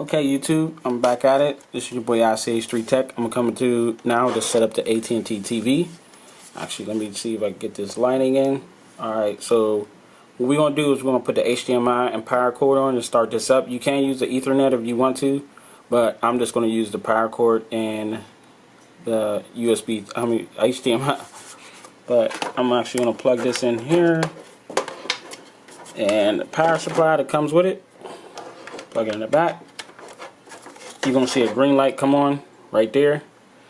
Okay, YouTube, I'm back at it. This is your boy ICH3 Tech. I'm coming to now to set up the AT&T TV. Actually, let me see if I can get this lighting in. Alright, so what we're going to do is we're going to put the HDMI and power cord on and start this up. You can use the Ethernet if you want to, but I'm just going to use the power cord and the HDMI. But I'm actually going to plug this in here. And the power supply that comes with it, plug it in the back. You're going to see a green light come on right there.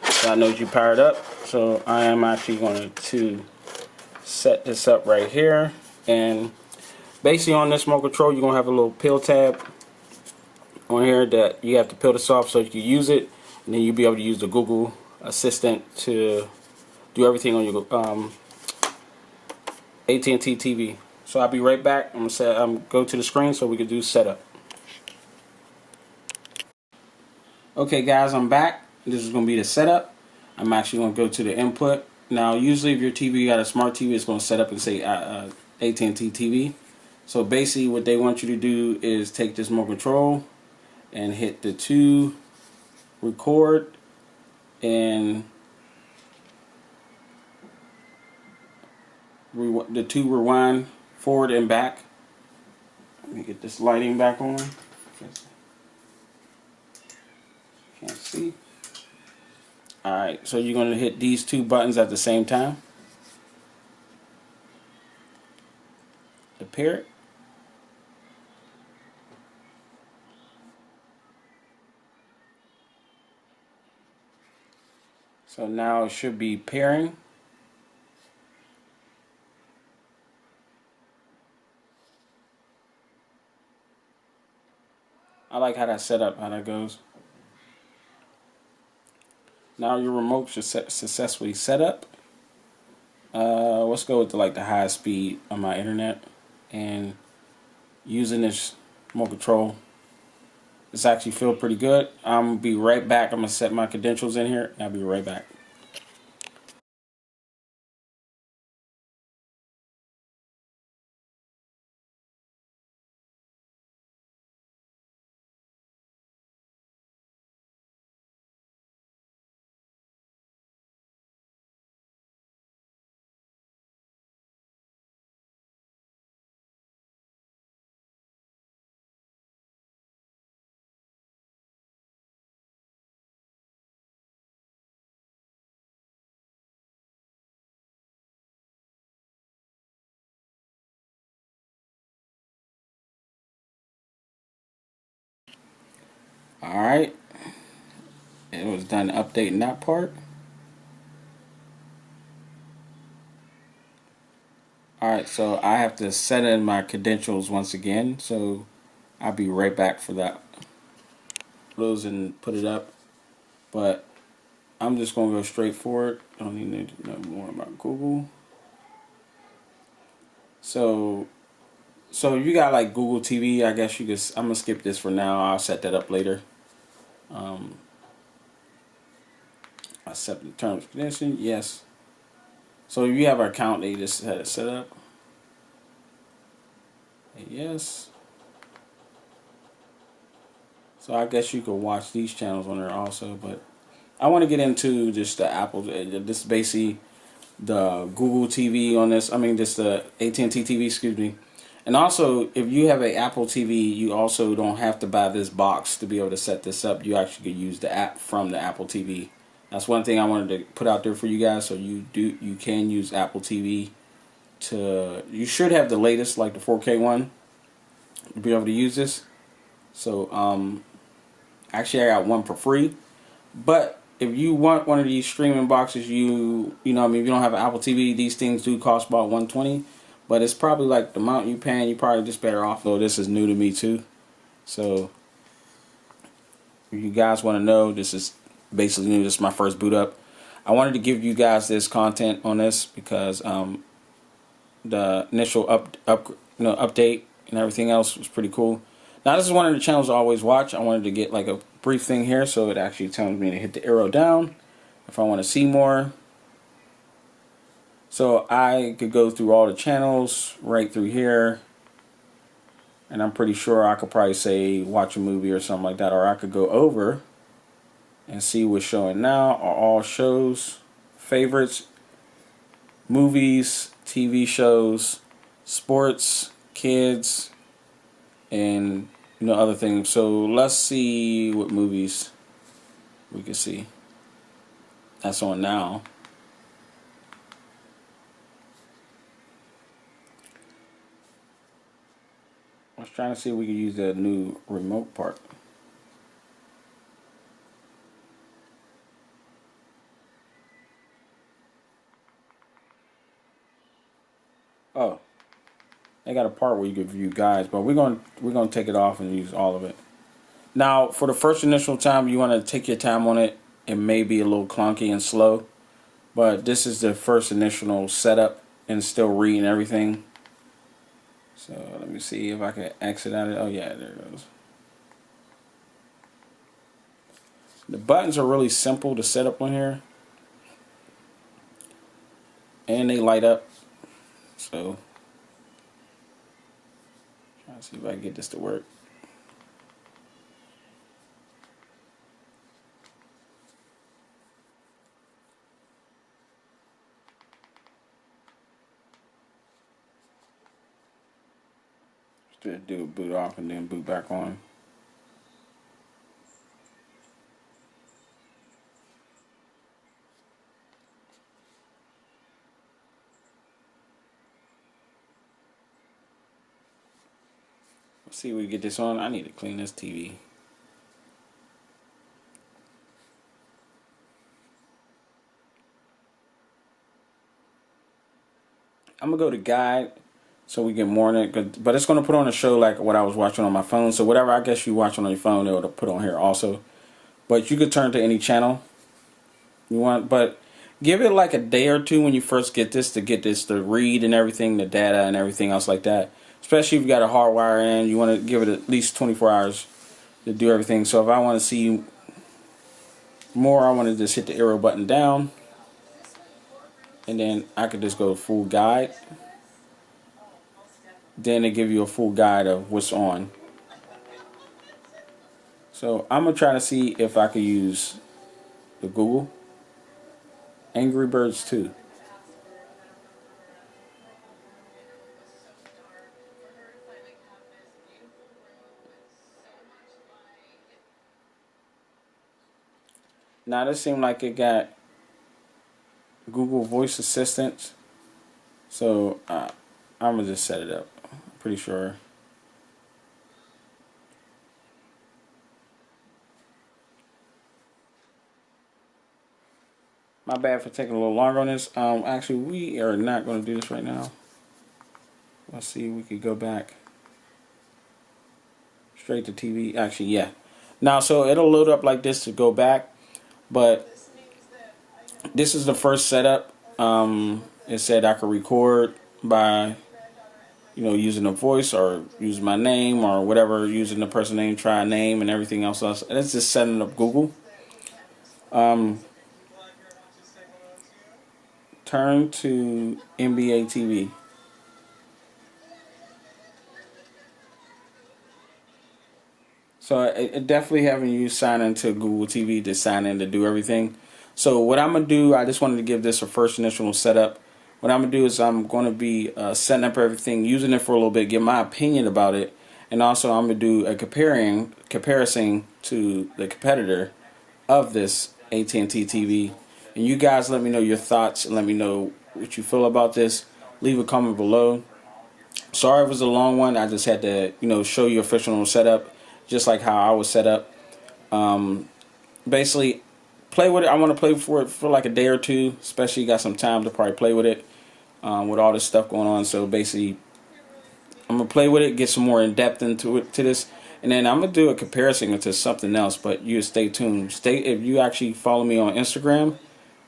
So I know you powered up. So I am actually going to set this up right here. And basically on this remote control, you're going to have a little peel tab on here that you have to peel this off so you can use it. And then you'll be able to use the Google Assistant to do everything on your AT&T TV. So I'll be right back. I'm gonna go to the screen so we can do setup. Okay guys, I'm back. This is gonna be the setup. I'm actually gonna go to the input. Now usually if your TV got a smart TV, it's gonna set up and say AT&T TV. So basically what they want you to do is take this remote control and hit the 2 record and the 2 rewind forward and back. Let me get this lighting back on. Can't see. Alright, so you're going to hit these 2 buttons at the same time to pair it. So now it should be pairing. I like how that set up, how that goes. Now your remote should successfully set up. Let's go with the highest speed on my internet, and using this remote control, this actually feels pretty good. I'm gonna be right back. I'm gonna set my credentials in here, and I'll be right back. Alright, it was done updating that part. Alright, so I have to set in my credentials once again, so I'll be right back for that. Close and put it up, but I'm just going to go straight for it. I don't need to know more about Google. So you got like Google TV, I guess you could, I'm going to skip this for now. I'll set that up later. Accept the terms and conditions, yes. So if you have an account, they just had it set up. Yes. So I guess you could watch these channels on there also, but I want to get into just the Apple, this is basically the Google TV on this, just the AT&T TV, excuse me. And also, if you have an Apple TV, you also don't have to buy this box to be able to set this up. You actually could use the app from the Apple TV. That's one thing I wanted to put out there for you guys. So you can use Apple TV you should have the latest, like the 4K one, to be able to use this. So actually I got one for free. But if you want one of these streaming boxes, if you don't have an Apple TV, these things do cost about $120. But it's probably like the amount you paying, you probably just better off. Though this is new to me too. So if you guys want to know, this is basically new. This is my first boot up. I wanted to give you guys this content on this because the initial update and everything else was pretty cool. Now this is one of the channels I always watch. I wanted to get like a brief thing here, so it actually tells me to hit the arrow down if I want to see more. So I could go through all the channels right through here And I'm pretty sure I could probably say watch a movie or something like that. Or I could go over and see what's showing now are all shows, favorites, movies, TV shows, sports, kids, and other things. So let's see what movies we can see. That's on now. I was trying to see if we could use that new remote part. Oh, they got a part where you can view guides, but we're gonna take it off and use all of it. Now, for the first initial time, you want to take your time on it. It may be a little clunky and slow, but this is the first initial setup and still reading everything. So let me see if I can exit out it. Oh yeah, there it goes. The buttons are really simple to set up on here, and they light up. So trying to see if I can get this to work. Just do a boot off and then boot back on. Let's see if we can get this on. I need to clean this TV. I'm gonna go to guide so we get more in it, but it's gonna put on a show like what I was watching on my phone. So whatever I guess you watching on your phone, it'll put on here also. But you could turn to any channel you want, but give it like a day or two when you first get this to read and everything, the data and everything else like that. Especially if you got a hardwire in, you want to give it at least 24 hours to do everything. So if I want to see more, I want to just hit the arrow button down, and then I could just go full guide. Then they give you a full guide of what's on. So I'm gonna try to see if I could use the Google Angry Birds 2. Now this seemed like it got Google Voice Assistant, so I'm gonna just set it up. Pretty sure. My bad for taking a little longer on this. Actually, we are not going to do this right now. Let's see, we could go back straight to TV. Actually, yeah. Now, so it'll load up like this to go back, but this is the first setup. It said I could record by, using a voice or using my name or whatever, using the person name, try a name, and everything else. And it's just setting up Google. Turn to NBA TV. So it definitely having you sign into Google TV to sign in to do everything. So what I'm going to do, I just wanted to give this a first initial setup. What I'm going to do is I'm going to be setting up everything, using it for a little bit, give my opinion about it. And also I'm going to do a comparison to the competitor of this At&t TV. And you guys let me know your thoughts and let me know what you feel about this. Leave a comment below. Sorry it was a long one. I just had to, show you official setup, just like how I was set up. Basically, play with it. I want to play for it for like a day or two, especially you got some time to probably play with it with all this stuff going on. So basically, I'm going to play with it, get some more in-depth into it, to this. And then I'm going to do a comparison to something else, but you stay tuned. If you actually follow me on Instagram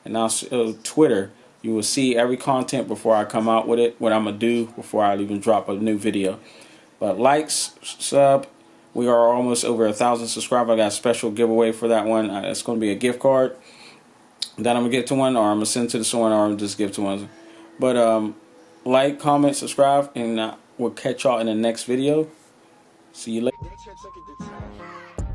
and also Twitter, you will see every content before I come out with it, what I'm going to do before I even drop a new video. But likes, sub, we are almost over 1,000 subscribers. I got a special giveaway for that one. It's going to be a gift card that I'm going to give to one, or I'm going to send to someone, or I'm just give to one. But like, comment, subscribe, and we'll catch y'all in the next video. See you later.